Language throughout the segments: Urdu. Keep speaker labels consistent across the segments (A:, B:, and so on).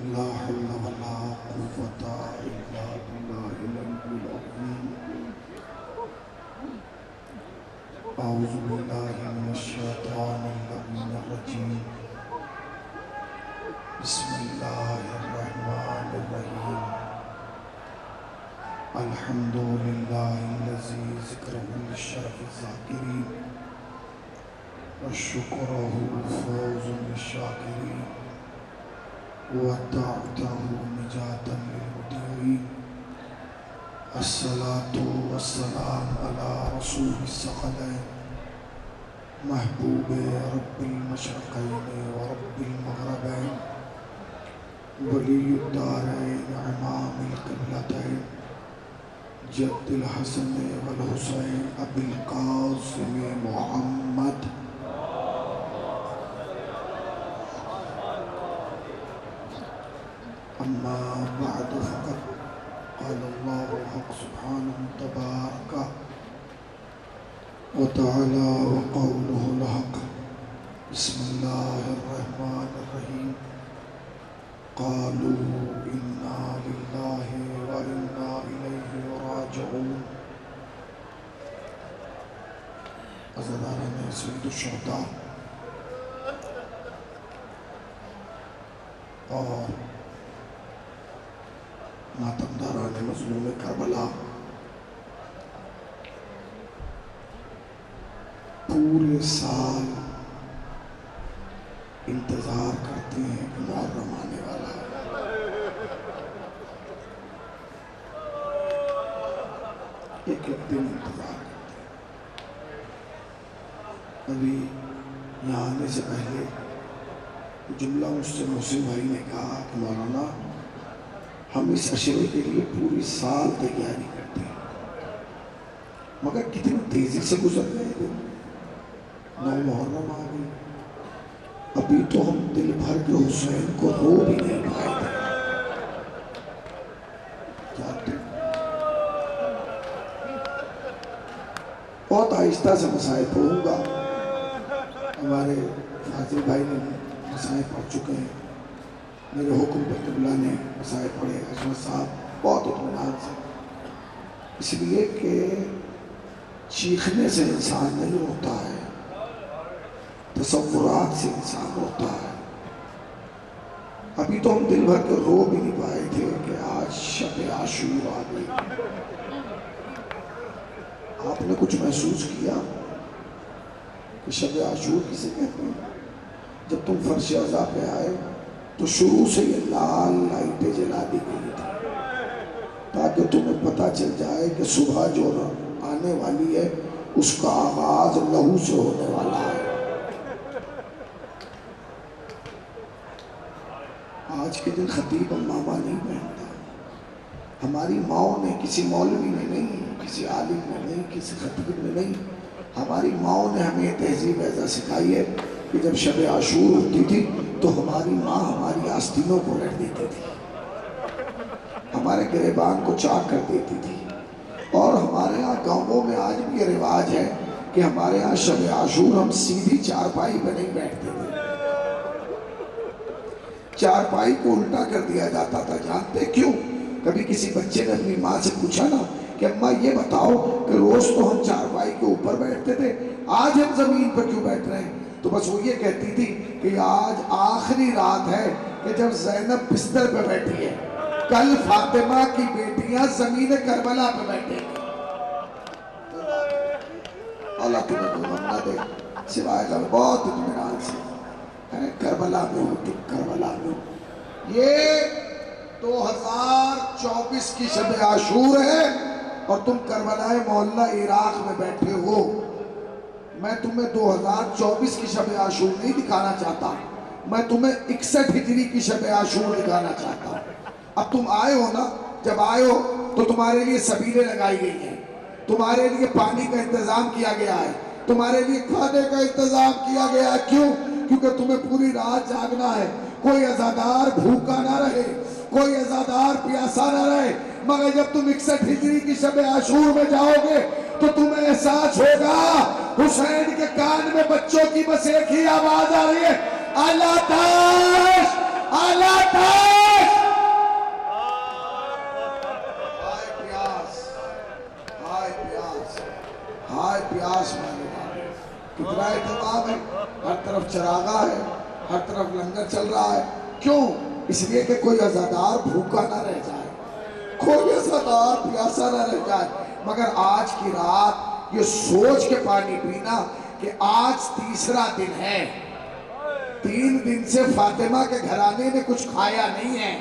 A: لا حول ولا قوة إلا بالله العلي العظيم. أعوذ بالله من الشيطان اللعين الرجيم. بسم الله الرحمن الرحيم. الحمد لله الذي ذكره للشرف الذاكرين وشكره فوز للشاكرين وطاعته نجاة للمطيعين. الصلاة والسلام على رسول الثقلين محبوب رب المشرقين ورب المغربين ولي الدارين إمام القبلتين جد الحسن والحسين أبي القاسم محمد. أما بعد فقد قال الله الحق سبحانه تبارك وتعالى وقوله الحق. بسم الله الرحمن الرحيم. قالوا إنا لله وإنا إليه راجعون. عزیزان سید الشہداء اور ماتمداران مظلوم کربلا، پورے سال انتظار کرتے ہیں کہ محرم آنے والا ہے. ایک ایک دن انتظار کرتے ہیں. ابھی یہاں آنے سے پہلے جملہ مجھ سے محسن بھائی نے کہا کہ مولانا ہم اس عشرے کے لیے پوری سال تیاری کرتے ہیں، مگر کتنی تیزی سے گزر گئے دن. 9 محرم آ گئی، ابھی تو ہم دل بھر کے حسین کو رو بھی نہیں پائے تھے. بہت آہستہ سے مسائل پڑھوں گا. ہمارے فاضل بھائی نے مسائل پڑھ چکے ہیں، میرے حکم پر قبلہ نے مسائل پڑھے. حضرت صاحب بہت اطمینان سے، اس لیے کہ چیخنے سے انسان نہیں ہوتا ہے، تصورات سے انسان ہوتا ہے. ابھی تو ہم دل بھر کے رو بھی نہیں پائے تھے کہ آج شب عاشور آ گئی. آپ نے کچھ محسوس کیا کہ شب عاشور کسے کہتے ہیں؟ جب تم فرش عزا پہ آئے تو شروع سے یہ لال لائٹیں جلا دی گئی تھی تاکہ تمہیں پتہ چل جائے کہ صبح جو آنے والی ہے اس کا آغاز لہو سے ہونے والا ہے. آج کے دن خطیب امامہ نہیں پہنتا. ہماری ماؤں نے، کسی مولوی نے نہیں، کسی عالم نے نہیں، کسی خطیب نے نہیں، ہماری ماؤں نے ہمیں تہذیب ایسا سکھائی ہے کہ جب شب عاشور ہوتی تھی تو ہماری ماں ہماری آستینوں کو رکھ دیتی تھی، ہمارے گریبان کو چاک کر دیتی تھی. اور ہمارے ہاں گاؤں میں آج بھی یہ رواج ہے کہ ہمارے ہاں شب عاشور ہم سیدھی چارپائی پہ نہیں بیٹھتے تھے، چارپائی کو الٹا کر دیا جاتا تھا. جانتے کیوں؟ کبھی کسی بچے نے اپنی ماں سے پوچھا نا کہ اماں یہ بتاؤ کہ روز تو ہم چارپائی کے اوپر بیٹھتے تھے، آج ہم زمین پر کیوں بیٹھ رہے ہیں؟ تو بس وہ یہ کہتی تھی کہ آج آخری رات ہے کہ جب زینب بستر پہ بیٹھی ہے، کل فاطمہ کی بیٹیاں زمین کربلا پہ بیٹھیں گی. اللہ تمہیں کوئی غم نہ دے سوائے غم. بہت اطمینان سے کربلا میں ہو، تم کربلا میں ہو. یہ 2024 کی شب عاشور ہے اور تم کربلا معلیٰ عراق میں بیٹھے ہو. میں تمہیں 2024 کی شب عاشور نہیں دکھانا چاہتا، میں تمہیں 61 ہجری کی شب عاشور دکھانا چاہتا ہوں. اب تم آئے ہو نا، جب آئے ہو تو تمہارے لیے سبیلیں لگائی گئی ہیں، تمہارے لیے پانی کا انتظام کیا گیا ہے، تمہارے لیے کھانے کا انتظام کیا گیا ہے. کیوں؟ کیونکہ تمہیں پوری رات جاگنا ہے. کوئی عزادار بھوکا نہ رہے، کوئی عزادار پیاسا نہ رہے. مگر جب تم 61 ہجری کی شب عاشور میں جاؤ گے تو تمہیں احساس ہوگا حسین کے کان میں بچوں کی بس ایک ہی آواز آ رہی ہے، اعلیٰ تاش، اعلیٰ تاش. لنگر چل رہا ہے. کیوں؟ اس لیے کہ کوئی عزادار بھوکا نہ رہ جائے, کوئی عزادار پیاسا نہ رہ جائے. مگر آج کی رات یہ سوچ کے پانی پینا کہ آج تیسرا دن ہے. 3 دن سے فاطمہ کے گھرانے نے کچھ کھایا نہیں ہے,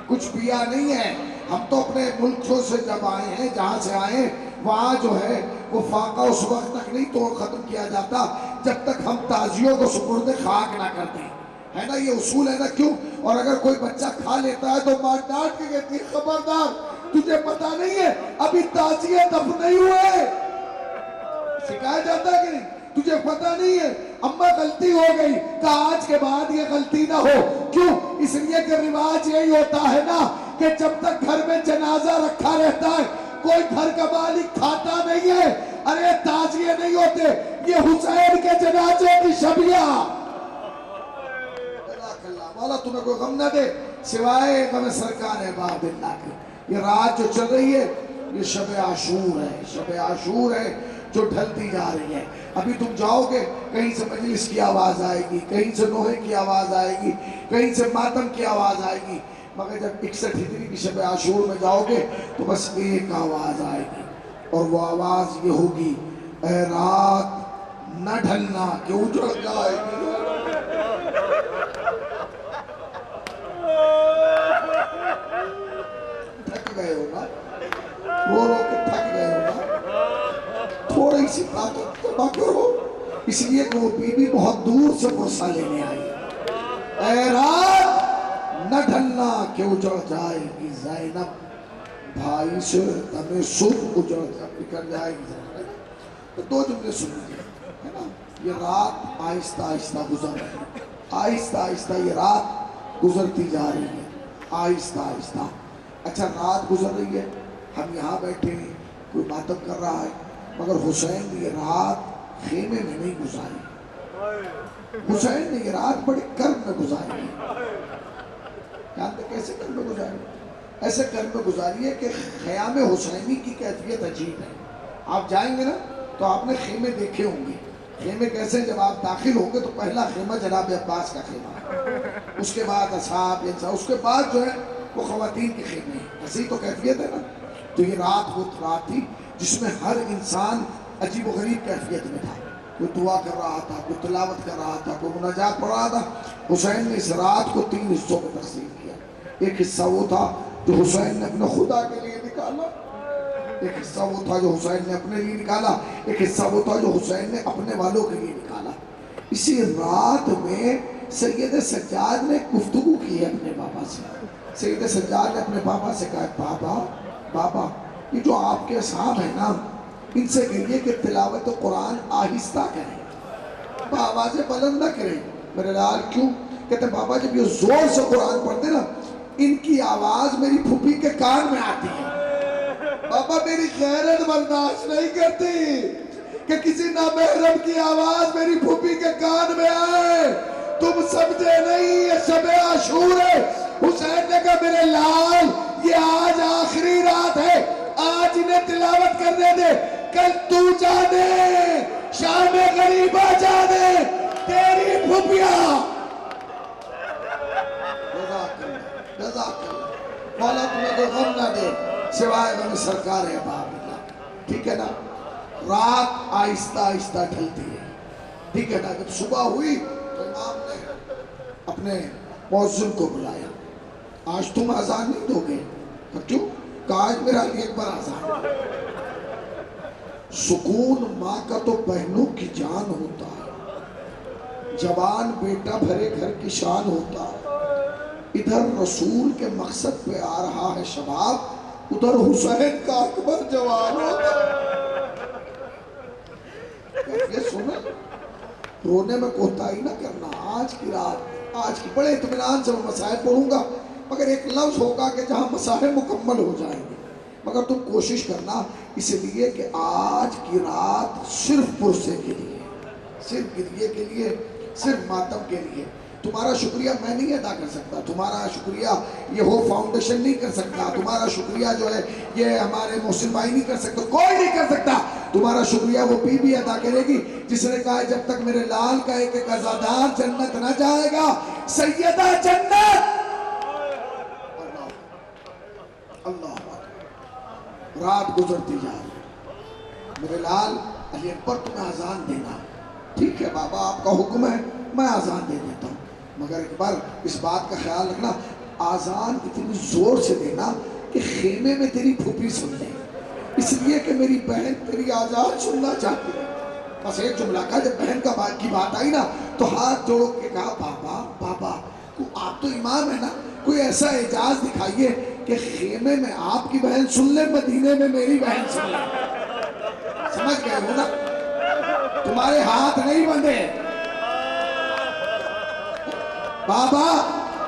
A: کچھ پیا نہیں ہے. ہم تو اپنے ملکوں سے جب آئے ہیں, جہاں سے آئے وہاں جو ہے وہ فاقہ اس وقت تک نہیں تو ختم کیا جاتا جب تک ہم تازیوں کو سپرد خاک نہ کرتے ہیں, ہے نا, یہ اصول ہے نا. کیوں؟ اور اگر کوئی بچہ کھا لیتا ہے تو ماں ڈانٹ کے کہتی ہے خبردار, تجھے پتا نہیں ہے ابھی تازیے دفن نہیں ہوئے. سکھایا جاتا ہے کہ نہیں؟ تجھے پتا نہیں ہے, اماں غلطی ہو گئی, کہا آج کے بعد یہ غلطی نہ ہو. کیوں؟ اس لیے کہ رواج یہی ہوتا ہے نا کہ جب تک گھر میں جنازہ رکھا رہتا ہے کوئی گھر کا مالک کھاتا نہیں ہے. ارے تازیے نہیں ہوتے, یہ حسین کے جنازے کی شبیہ. مولا تمہیں کوئی غم نہ دے سوائے غم سرکار باب اللہ کے. یہ رات جو چل رہی ہے یہ شب عاشور ہے, شب عاشور ہے جو ڈھلتی جا رہی ہے. ابھی تم جاؤ گے کہیں سے مجلس کی آواز آئے گی, کہیں سے نوحے کی آواز آئے گی, کہیں سے ماتم کی آواز آئے گی. مگر جب 61 ہجری کی شب عاشور میں جاؤ گے تو بس ایک آواز آئے گی, اور وہ آواز یہ ہوگی, اے رات نہ ڈھلنا کہ اجڑ جائے گی. تھک گئے ہو نا, رو رو کے تھک گئے ہو نا, تھوڑی سی طاقت تو کرو. اس لیے کہ وہ بی بی بہت دور سے فرصہ لینے آئی. اے رات نہ ڈھلنا کہ اجڑ جائے گی زینب, بھائی سے تمہیں سب اجڑ بکھر جائے گی زینب. تو 2 جملے سن لیجیے, ہے نا. یہ رات آہستہ آہستہ گزر رہی ہے, آہستہ آہستہ یہ رات گزرتی جا رہی ہے, آہستہ آہستہ. اچھا رات گزر رہی ہے, ہم یہاں بیٹھے ہیں, کوئی ماتم کر رہا ہے, مگر حسین نے یہ رات خیمے میں نہیں گزاری. حسین نے یہ رات بڑے کرم میں گزاری ہے. جانتے کیسے کرم میں گزاری؟ ایسے کرم میں گزاری ہے کہ خیام حسینی کی کیفیت عجیب ہے. آپ جائیں گے نا تو آپ نے خیمے دیکھے ہوں گے. خیمے کیسے؟ جب آپ داخل ہوں گے تو پہلا خیمہ جناب عباس کا خیمہ ہے, اس کے بعد اصحاب, اس کے بعد جو ہے وہ خواتین کے خیمے ہیں. ایسی تو کیفیت ہے نا. تو یہ رات وہ رات تھی جس میں ہر انسان عجیب و غریب کیفیت میں تھا. کوئی دعا کر رہا تھا, کوئی تلاوت کر رہا تھا, کوئی مناجات پڑھ رہا تھا. حسین نے اس رات کو 3 حصوں میں تقسیم کیا. ایک حصہ وہ تھا جو حسین نے اپنے خدا کے لیے نکالا, ایک حصہ وہ تھا جو حسین نے اپنے لیے نکالا, ایک حصہ وہ تھا جو حسین نے اپنے والوں کے لیے نکالا. اسی رات میں سید سجاد نے گفتگو کی ہے اپنے بابا سے. سید سجاد نے اپنے بابا سے کہا, بابا یہ جو آپ کے اصحاب ہیں نا, ان سے کہیے کہ تلاوت قرآن آہستہ کریں, آوازیں بلند نہ کریں. میرے لال کیوں؟ کہتے ہیں بابا جب یہ زور سے قرآن پڑھتے نا ان کی آواز میری پھوپھی کے کان میں آتی ہے. بابا میری غیرت برداشت نہیں کرتی کہ کسی نامحرم کی آواز میری پھوپھی کے کان میں آئے. تم سمجھے نہیں, یہ شب عاشور ہے. حسین نے کہا میرے لال یہ آج آخری رات ہے, آج انہیں تلاوت کرنے دے, کل تو جانے شام غریبہ جانے تیری پھوپھیاں. جزاک اللہ, مولا تمہیں کوئی غم نہ دے سوائے غم سرکار باب اللہ. ٹھیک ہے نا. رات آہستہ آہستہ ڈھلتی ہے, ٹھیک ہے نا. جب صبح ہوئی تو امام نے اپنے مؤذن کو بلایا. آج تم اذان نہیں دو گے؟ کیوں؟ کہ آج میرا علی اکبر اذان ہے. سکون ماں کا تو بہنوں کی جان ہوتا ہے, جوان بیٹا بھرے گھر کی شان ہوتا ہے. ادھر رسول کے مقصد پہ آ رہا ہے شباب, ادھر حسین کا اکبر جوان ہوتا ہے. یہ سنیں, رونے میں کوتاہی نہ کرنا. آج کی رات, آج کی بڑے اطمینان سے میں مسائل پڑھوں گا, مگر ایک لفظ ہوگا کہ جہاں مسائل مکمل ہو جائیں گے. مگر تم کوشش کرنا اس لیے کہ آج کی رات صرف پرسے کے لیے, صرف گریے کے لیے, صرف ماتم کے لیے. تمہارا شکریہ میں نہیں ادا کر سکتا, تمہارا شکریہ یہ ہو فاؤنڈیشن نہیں کر سکتا, تمہارا شکریہ جو ہے یہ ہمارے محسن بھائی نہیں کر سکتا, کوئی نہیں کر سکتا. تمہارا شکریہ وہ بی بی ادا کرے گی جس نے کہا جب تک میرے لال کا ایک عزادار جنت نہ جائے گا, سیدہ جنت. اللہ رات گزرتی جا رہی. میرے لال علی اکبر تمہیں اذان دینا. ٹھیک ہے بابا آپ کا حکم ہے میں اذان دے دیتا ہوں، مگر ایک بار اس بات کا خیال رکھنا اذان اتنی زور سے دینا کہ خیمے میں تیری پھوپھی سن لے، اس لیے کہ میری بہن تیری آزان سننا چاہتی ہے. بس ایک جملہ کہا. جب بہن کا بات کی بات آئی نا تو ہاتھ جوڑ کے کہا بابا بابا آپ تو امام ہے نا، کوئی ایسا اعجاز دکھائیے کہ خیمے میں آپ کی بہن سن لے، مدینے میں میری بہن سن لے. سمجھ گئے ہو نا؟ تمہارے ہاتھ نہیں بندھے. بابا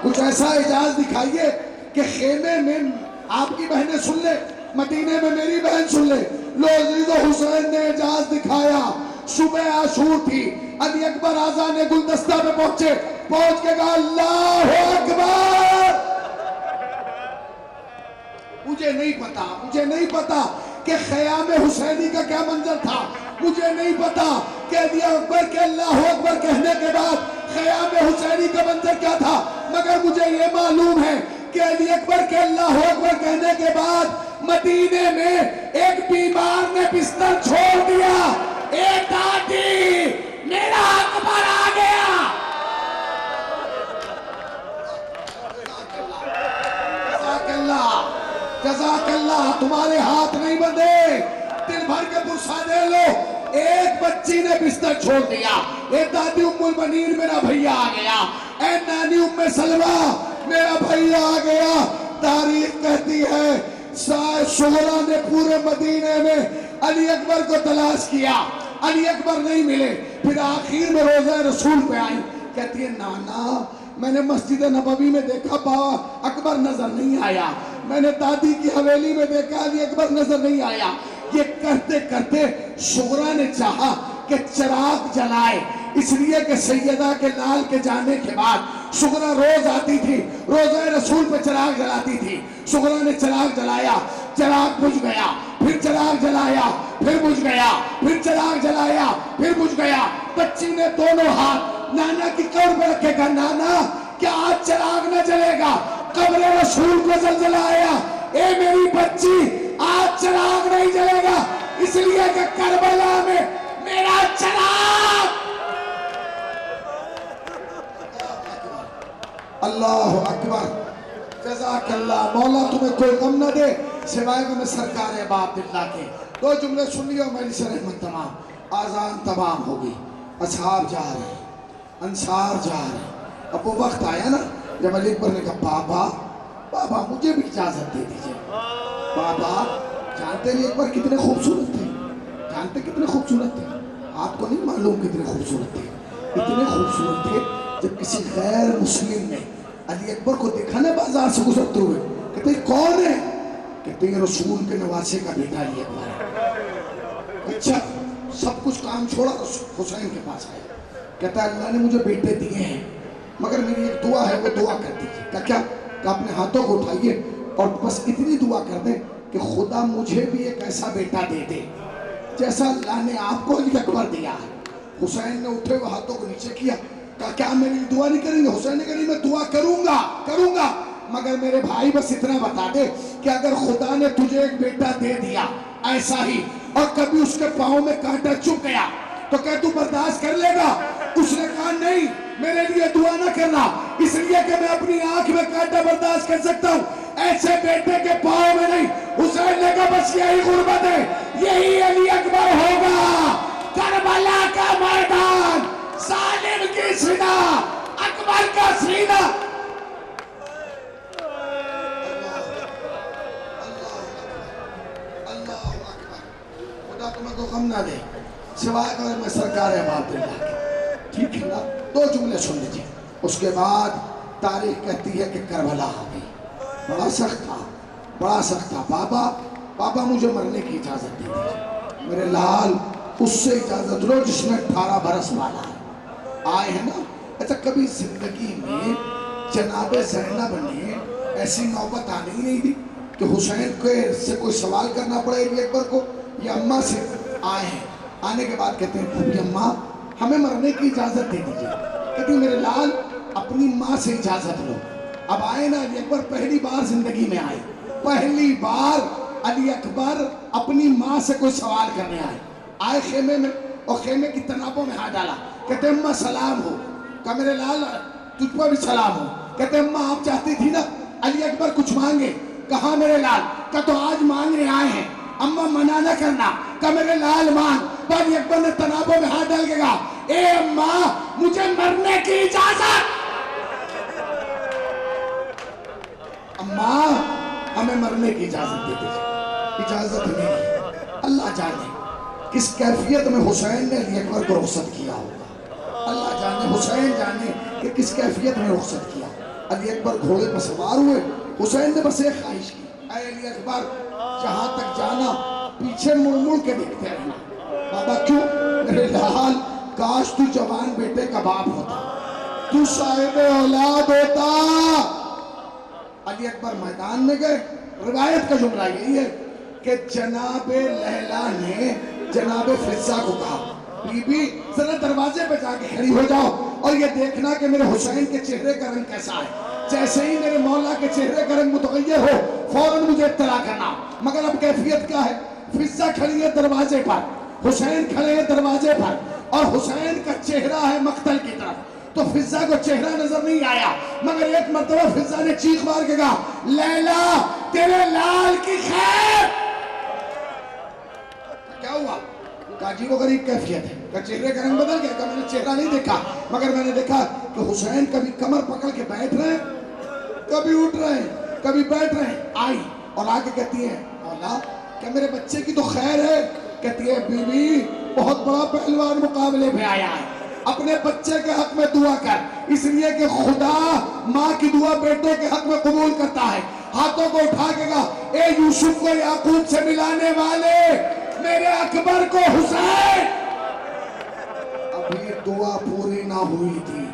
A: کچھ ایسا اعجاز دکھائیے کہ خیمے میں آپ کی بہنیں سن لے، مدینے میں میری بہن سن لے. لو عزیز و حسین نے اعجاز دکھایا. صبح عاشور تھی، علی اکبر آذان گلدستہ میں پہنچے، پہنچ کے کہا اللہ اکبر. مجھے نہیں پتا کہ خیام حسینی کا کیا منظر تھا، مجھے نہیں پتا کہ علی اکبر کے اللہ اکبر کہنے کے بعد خیام حسینی کا منظر کیا تھا، مگر مجھے یہ معلوم ہے کہ علی اکبر کے اللہ اکبر کہنے کے بعد مدینے میں ایک بیمار نے بستر چھوڑ دیا. اے دادی میرا اکبر آ گیا. جزاک اللہ. تمہارے ہاتھ نہیں بندھے، دل بھر کے پرسا دے لو. ایک بچی نے بستر چھوڑ دیا. اے دادی ام المنین میرا بھیا آ گیا. اے نانی ام سلمہ میرا بھیا آ گیا. تاریخ کہتی ہے صغرا نے پورے مدینے میں علی اکبر کو تلاش کیا، علی اکبر نہیں ملے. پھر آخر میں روضہ رسول پہ آئی، کہتی ہے نانا میں نے مسجد نبوی میں دیکھا بابا اکبر نظر نہیں آیا، میں نے دادی کی حویلی میں دیکھا علی اکبر نظر نہیں آیا. یہ کرتے کرتے صغرا نے چاہا کہ چراغ جلائے، اس لیے کہ سیدہ کے لال کے جانے کے بعد صغرا روز آتی تھی، روزہ رسول پہ چراغ جلاتی تھی. صغرا نے چراغ جلایا، چراغ بجھ گیا. پھر چراغ جلایا، پھر بجھ گیا. پھر چراغ جلایا، پھر بجھ گیا. بچی نے دونوں ہاتھ نانا کی قبر پہ رکھے کہا نانا کیا آج چراغ نہ جلے گا؟ قبر رسول کو زلزلہ آیا. اے میری بچی آج چراغ نہیں جلے گا، اس لیے کہ کربلا میں میرا چراغ. اللہ اکبر. جزاک اللہ. مولا تمہیں کوئی غم نہ دے سوائے کہ میں سرکار باب اللہ کے. دو جملے سن لیو میری سے رحمت تمام. آذان تمام ہوگی، اصحاب جا رہے ہیں، انصار جا رہے ہیں. اب وہ وقت آیا نا جب علی اکبر نے کہا بابا بابا مجھے بھی اجازت دے دیجئے. بابا جانتے علی اکبر کتنے خوبصورت تھے، جانتے کتنے خوبصورت تھے؟ آپ کو نہیں معلوم کتنے خوبصورت تھے. اتنے خوبصورت تھے جب کسی غیر مسلم نے علی اکبر کو دیکھا نا بازار سے گزرتے ہوئے، کہتے ہیں کون ہے؟ کہتے ہیں رسول کے نواسے کا بیٹا علی اکبر ہے. اچھا سب کچھ کام چھوڑا حسین کے پاس آئے. کہتا ہے اللہ نے مجھے بیٹے دیے ہیں مگر میری ایک دعا ہے، وہ دعا کر دیجیے. کہا کیا؟ کہ اپنے ہاتھوں کو اٹھائیے اور بس اتنی دعا کر دیں کہ خدا مجھے بھی ایک ایسا بیٹا دے دے جیسا اللہ نے آپ کو علی اکبر دیا ہے. حسین نے اٹھے وہ ہاتھوں کو نیچے کیا. کہا کیا میری دعا نہیں کریں گے؟ حسین نے کہا میں دعا کروں گا مگر میرے بھائی بس اتنا بتا دے کہ اگر خدا نے تجھے ایک بیٹا دے دیا ایسا ہی اور کبھی اس کے پاؤں میں کانٹا چپ گیا تو کیا تو برداشت کر لے گا؟ اس نے کہا نہیں میرے لیے دعا نہ کرنا، اس لیے کہ میں اپنی آنکھ میں کانٹا برداشت کر سکتا ہوں، ایسے بیٹے کے پاؤں میں نہیں. حسین نے کہا بس یہی غربت ہے، یہی علی اکبر ہوگا. کربلا کا میدان، ظالم کی سینہ، اکبر کا سینہ. اللہ اکبر. خدا تمہیں کو غم نہ دے سوائے اگر میں سرکار باب اللہ کے. ٹھیک ہے نا؟ دو جملے سن لیجئے. اس کے بعد تاریخ کہتی ہے کہ کربلا آ گئی. بڑا سخت تھا. بابا مجھے مرنے کی اجازت دے دیجئے. میرے لال اس سے اجازت لو جس میں 18 برس والا ہے. آئے ہیں نا. اچھا کبھی زندگی میں جناب زینب نے ایسی نوبت آنے نہیں دی کہ حسین سے کوئی سوال کرنا پڑے علی اکبر کو یا اماں سے؟ آئے ہیں. آنے کے بعد کہتے ہیں پھوپھی اماں ہمیں مرنے کی اجازت دے دیجئے. کہتی میرے لال اپنی ماں سے اجازت لو. اب آئے نا علی اکبر، پہلی بار زندگی میں آئے، پہلی بار علی اکبر اپنی ماں سے کوئی سوال کرنے آئے خیمے میں، اور خیمے کی تنابوں میں ہاتھ ڈالا. کہتے اماں سلام ہو. کہا میرے لال تجھ پر بھی سلام ہو. کہتے اماں آپ چاہتی تھی نا علی اکبر کچھ مانگے. کہا میرے لال. کہا تو آج مانگنے آئے ہیں، اماں منع نہ کرنا. کہا میرے لال مانگ. تو علی اکبر نے تنابوں میں ہاتھ ڈال کے کہا اے اماں مجھے مرنے کی اجازت. اماں ہمیں مرنے کی اجازت دے دیجیے. اجازت ہی نہیں. اللہ جانے کس کیفیت میں حسین نے علی اکبر کو رخصت کیا ہوگا. اللہ جانے، حسین جانے کہ کس کیفیت میں رخصت کیا. علی اکبر گھوڑے پر سوار ہوئے. حسین نے بس ایک خواہش کی، اے علی اکبر جہاں تک جانا پیچھے مڑ مڑ کے دیکھتے رہنا. بابا کیوں؟ میرے لال کاش تو جوان بیٹے کا باپ ہوتا، تو صاحب اولاد ہوتا. علی اکبر میدان میں گئے. روایت کا جملہ یہی ہے کہ جناب لیلا نے جناب فضہ کو کہا بی بی ذرا دروازے پہ جا کے کھڑی ہو جاؤ اور یہ دیکھنا کہ میرے حسین کے چہرے کا رنگ کیسا ہے. جیسے ہی میرے مولا کے چہرے کا رنگ متغیر ہو فوراً مجھے اطلاع کرنا. مگر اب کیفیت کیا ہے؟ فضہ کھڑی ہے دروازے پر، حسین کھڑے ہیں دروازے پر، اور حسین کا چہرہ ہے مقتل کی طرف. تو فضہ کو چہرہ نظر نہیں آیا، مگر ایک مرتبہ فضہ نے چیخ مار کے کہا لیلا تیرے لال کی خیر. کیا ہوا؟ کہا جی وہ غریب کیفیت ہے. کہا چہرے کا رنگ بدل گیا. کہا میں نے چہرہ نہیں دیکھا، مگر میں نے دیکھا کہ حسین کبھی کمر پکڑ کے بیٹھ رہے ہیں، کبھی اٹھ رہے ہیں، کبھی بیٹھ رہے ہیں. آئی اور آگے کہتی ہے مولا کیا میرے بچے کی تو خیر ہے؟ کہتی ہے بی بی بہت بڑا پہلوان مقابلے پہ آیا ہے، اپنے بچے کے حق میں دعا کر، اس لیے کہ خدا ماں کی دعا بیٹوں کے حق میں قبول کرتا ہے. ہاتھوں کو اٹھا کے کہا اے یوسف کو یعقوب سے ملانے والے میرے اکبر کو حسین. ابھی دعا پوری نہ ہوئی تھی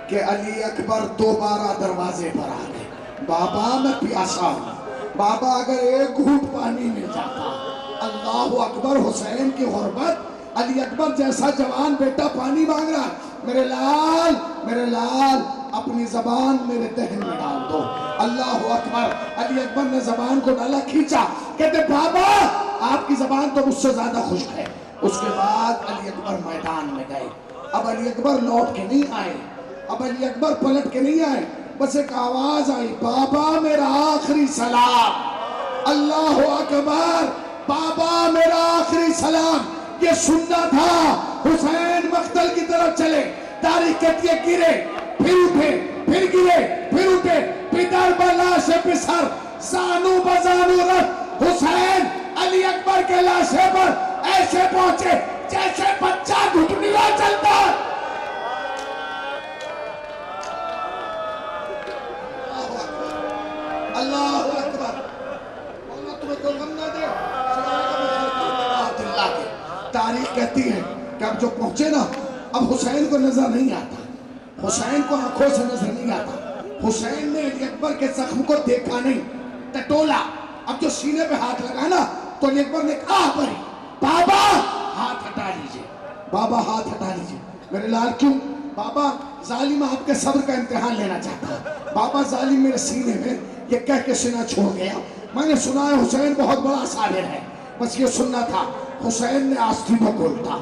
A: کہ علی اکبر دوبارہ دروازے پر آ گئے. بابا میں پیاسا ہوں، بابا اگر ایک گھونٹ پانی مل جاتا. اللہ اکبر. حسین کی غربت. علی اکبر جیسا جوان بیٹا پانی مانگ رہا. میرے لال اپنی زبان میرے دہن میں ڈال دو. اللہ اکبر. علی اکبر نے زبان کو ڈالا، کھینچا. کہتے بابا آپ کی زبان تو مجھ سے زیادہ خشک ہے. اس کے بعد علی اکبر میدان میں گئے. اب علی اکبر لوٹ کے نہیں آئے، اب علی اکبر پلٹ کے نہیں آئے، بس ایک آواز آئی بابا میرا آخری سلام. اللہ اکبر. بابا میرا آخری سلام. یہ سننا تھا. حسین مقتل کی طرف چلے، تاریخ کہتی ہے گرے پھر اٹھے، پھر گرے پھر اٹھے، پدر بلاش پسر زانو بزانو رکھ. حسین علی اکبر کے لاشے پر ایسے پہنچے جیسے بچہ گھٹنیاں چلتا. اللہ اکبر. مولا تمہیں کوئی غم نہ دے. تاریخ کہتی ہے کہ اب جو پہنچے نا، اب حسین کو نظر نہیں آتا، حسین کو آنکھوں سے نظر نہیں آتا. حسین نے علی اکبر کے زخم کو دیکھا نہیں، ٹٹولا. اب جو سینے پہ ہاتھ لگا نا تو علی اکبر نے کہا پر بابا ہاتھ ہٹا لیجئے، بابا ہاتھ ہٹا لیجئے. میرے لال کیوں؟ بابا ظالم آپ کے صبر کا امتحان لینا چاہتا ہے. بابا ظالم میرے سینے میں یہ کہہ کے سینہ چھوڑ گیا. میں نے سنا ہے حسین بہت بڑا صابر ہے، بس یہ سننا تھا. حسین نے آستینوں کو الٹا،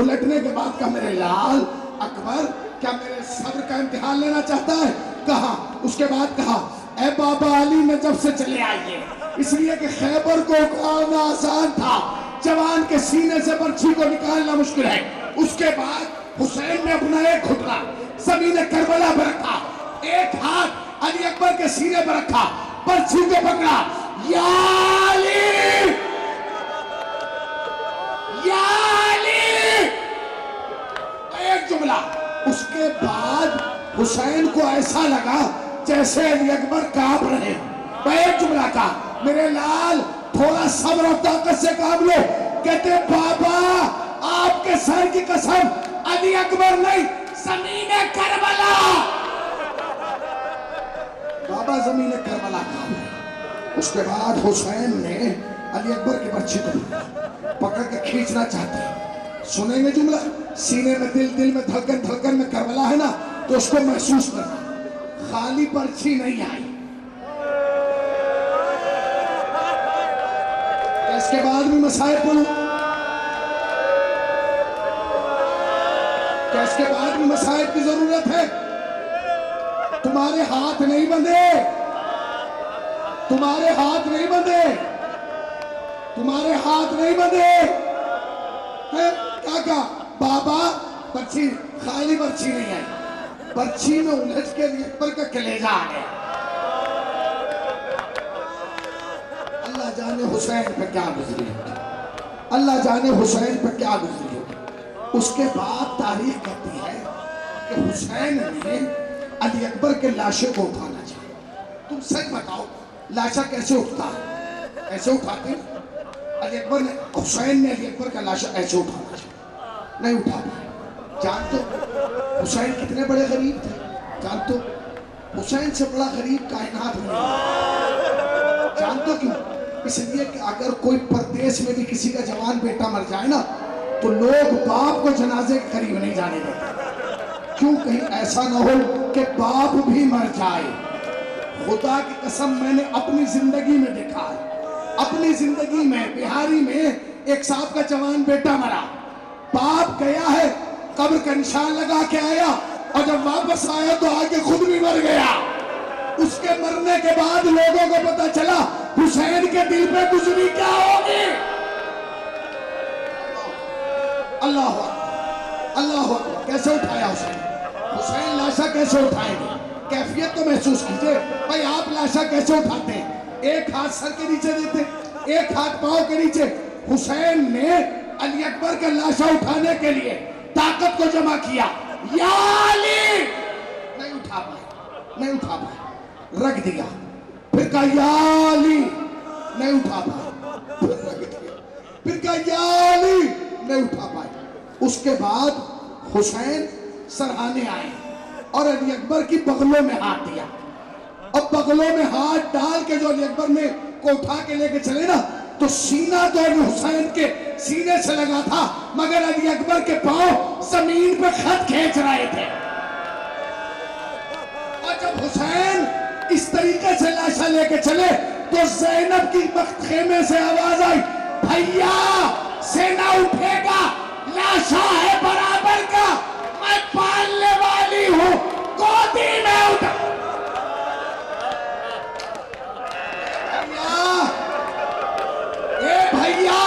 A: الٹنے کے بعد کہا میرے لال اکبر کیا میرے صبر کا امتحان لینا چاہتا ہے؟ کہا. اس کے بعد کہا اے بابا علی نجف سے چلے آئیے، اس لیے کہ خیبر کو اکھاڑنا آسان تھا، جوان کے سینے سے برچھی کو نکالنا مشکل ہے. اس کے بعد حسین نے اپنا ایک گھٹنا زمین کربلا پر رکھا، ایک ہاتھ علی اکبر کے سینے پر رکھا، برچھی کو پکڑا. یا علی یا علی، ایک جملہ. اس کے بعد حسین کو ایسا لگا جیسے علی اکبر کانپ رہے. میں ایک جملہ کہا میرے لال تھوڑا صبر و طاقت سے کام لو. کہتے بابا آپ کے سر کی قسم علی اکبر نہیں زمین کربلا. بابا زمین کربلا کام ہے. اس کے بعد حسین نے علی اکبر کی برچھی کو پکڑ کے کھینچنا چاہتے ہیں. سنیں گے جملہ؟ سینے میں دل میں دھڑکن میں کربلا ہے نا، تو اس کو محسوس کرنا. خالی پرچھی نہیں آئی. اس کے بعد بھی مسائل پڑھوں؟ کیا اس کے بعد بھی مسائل کی ضرورت ہے؟ تمہارے ہاتھ نہیں بندھے، تمہارے ہاتھ نہیں بندھے، تمہارے ہاتھ نہیں بندھے. کیا کہا؟ بابا پرچھی خالی پرچھی نہیں آئی، پرچھی میں الجھ کے علی اکبر کا کلیجہ آ گیا. اللہ جانے حسین پہ کیا گزری ہوگی، اللہ جانے حسین پہ کیا گزری ہوگی. اس کے بعد تاریخ کہتی ہے کہ حسین نے علی اکبر کے لاشے کو اٹھانا چاہا. تم سچ بتاؤ لاشا کیسے اٹھتا ہے؟ ایسے اٹھاتے ہیں؟ علی اکبر نے حسین نے علی اکبر کا لاشا ایسے اٹھانا چاہا، نہیں اٹھا پائے. جانتے ہو حسین کتنے بڑے غریب تھے؟ جانتے ہو حسین سے بڑا غریب کائنات میں نہیں. جانتے ہو کیوں؟ اس لیے کہ اگر کوئی پردیس میں بھی کسی کا جوان بیٹا مر جائے نا تو لوگ باپ کو جنازے کے قریب نہیں جانے دیتے. کیوں؟ کہیں ایسا نہ ہو کہ باپ بھی مر جائے. خدا کی قسم میں نے اپنی زندگی میں دیکھا ہے، اپنی زندگی میں بہاری میں ایک صاحب کا جوان بیٹا مرا، باپ گیا ہے قبر کا نشان لگا کے آیا اور جب واپس آیا تو آگے خود بھی مر گیا. اس کے مرنے کے بعد لوگوں کو پتا چلا حسین کے دل پہ گزری کیا ہوگی. اللہ اکبر، اللہ اکبر. کیسے اٹھایا حسین؟ حسین لاشا کیسے اٹھائیں گے؟ کیفیت تو محسوس کیجئے. بھائی آپ لاشا کیسے اٹھاتے ہیں؟ ایک ہاتھ سر کے نیچے دیتے، ایک ہاتھ پاؤں کے نیچے. حسین نے علی اکبر کا لاشا اٹھانے کے لیے طاقت کو جمع کیا. یا علی! نہیں اٹھا پائے، نہیں اٹھا پائے. رکھ دیا. پھر کہا یا علی! نہیں اٹھا پائے. پھر رکھ دیا. پھر کہا یا علی! نہیں اٹھا پائے. اس کے بعد حسین سرہانے آئے اور علی اکبر کی بغلوں میں ہاتھ دیا. اب بغلوں میں ہاتھ ڈال کے جو علی اکبر نے کو اٹھا کے لے کے چلے نا تو سینہ تو حسین کے سینے سے لگا تھا مگر علی اکبر کے پاؤں زمین پہ خط کھینچ رہے تھے. اور جب حسین اس طریقے سے لاشا لے کے چلے تو زینب کی خیمے سے آواز آئی، بھیا سے نہ اٹھے گا، لاشا ہے برابر کا، میں پالنے والی ہوں، گودی میں اٹھا. اے بھیا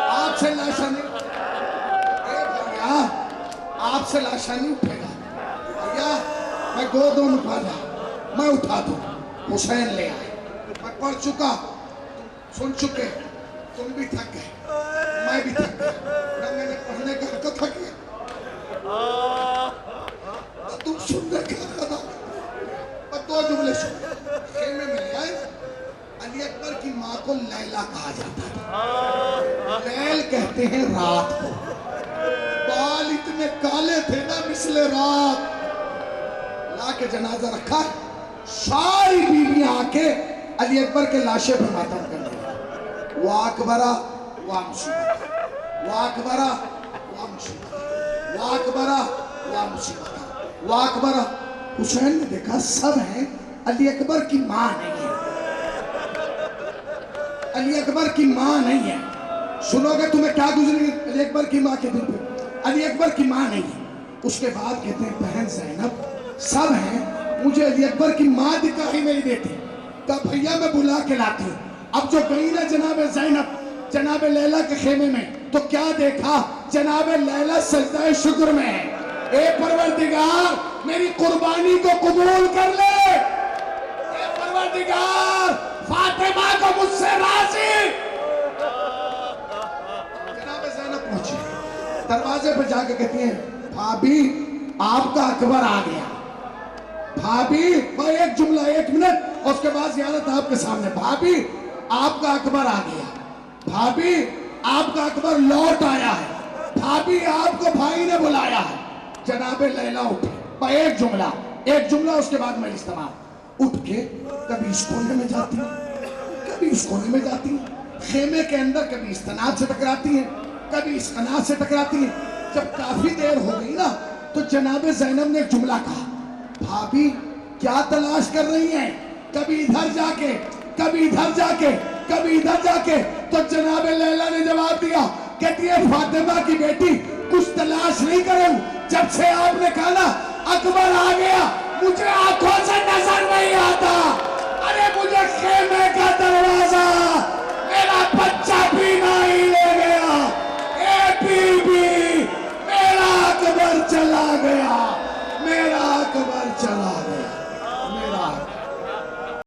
A: آپ سے لاشا نہیں، اے بھیا آپ سے لاشا نہیں اٹھے گا. بھیا میں گودوں میں پالا، میں اٹھا دوں. حسین لے آئے. میں پڑھ چکا، سن چکے، تم بھی تھک گئے، میں بھی تھک گیا. نہ میں نے پڑھنے کا حق تھا کیا، تم سننے کا حق تھا. اور دو جملے سن. خیمے میں لے آئے. علی اکبر کی ماں کو لیلا کہا جاتا تھا. لیل کہتے ہیں رات کو. بال اتنے کالے تھے نا مثل رات. لا کے جنازہ رکھا. ساری بیویاں آ کے علی اکبر کے لاشے پہ ماتم کرنے لگا. وا اکبرہ وا مصیبت، وا اکبرہ وا مصیبت، وا اکبرہ وا مصیبت، وا اکبرہ. حسین نے دیکھا سب ہیں، علی اکبر کی ماں نہیں ہے. علی اکبر کی ماں نہیں ہے. سنو گے تمہیں کیا گزری علی اکبر کی ماں کے دل پہ. علی اکبر کی ماں نہیں ہے. اس کے بعد کہتے ہیں بہن زینب سب ہیں، مجھے علی اکبر کی ماں دکھائی نہیں دیتی. کہا بھیا میں بلا کے لاتی ہوں. اب جو گئی نا جناب زینب جناب لیلا کے خیمے میں تو کیا دیکھا؟ جناب لیلا سجدہ شکر میں ہے. اے پروردگار میری قربانی کو قبول کر لے. اے پروردگار فاطمہ کو مجھ سے راضی. جناب زینب پہنچی، دروازے پہ جا کے کہتی ہیں بھابی آپ کا اکبر آ گیا. بھابی بھائی ایک جملہ ایک منٹ اور اس کے بعد زیارت آپ کے سامنے. بھابی آپ کا اکبر آ گیا. بھابی آپ کا اکبر لوٹ آیا ہے. بھابی آپ کو بھائی نے بلایا ہے. جناب لیلا اٹھے. بھائی ایک جملہ اس کے بعد مجلس تمام. اٹھ کے کبھی اس کونے میں جاتی ہیں، کبھی اس کونے میں جاتی ہیں. خیمے کے اندر کبھی اس تناب سے ٹکراتی ہیں، کبھی اس قنات سے ٹکراتی ہیں. جب کافی دیر ہو گئی نا تو جناب زینب نے ایک جملہ کہا. بھابھی کیا تلاش کر رہی ہیں؟ کبھی ادھر جا کے، کبھی ادھر جا کے، کبھی ادھر جا کے. تو جناب لیلا نے جواب دیا، کہتی ہے فاطمہ کی بیٹی کچھ تلاش نہیں کروں، جب سے آپ نے کہا نا اکبر آ گیا مجھے آنکھوں سے نظر نہیں آتا. ارے مجھے خیمے کا دروازہ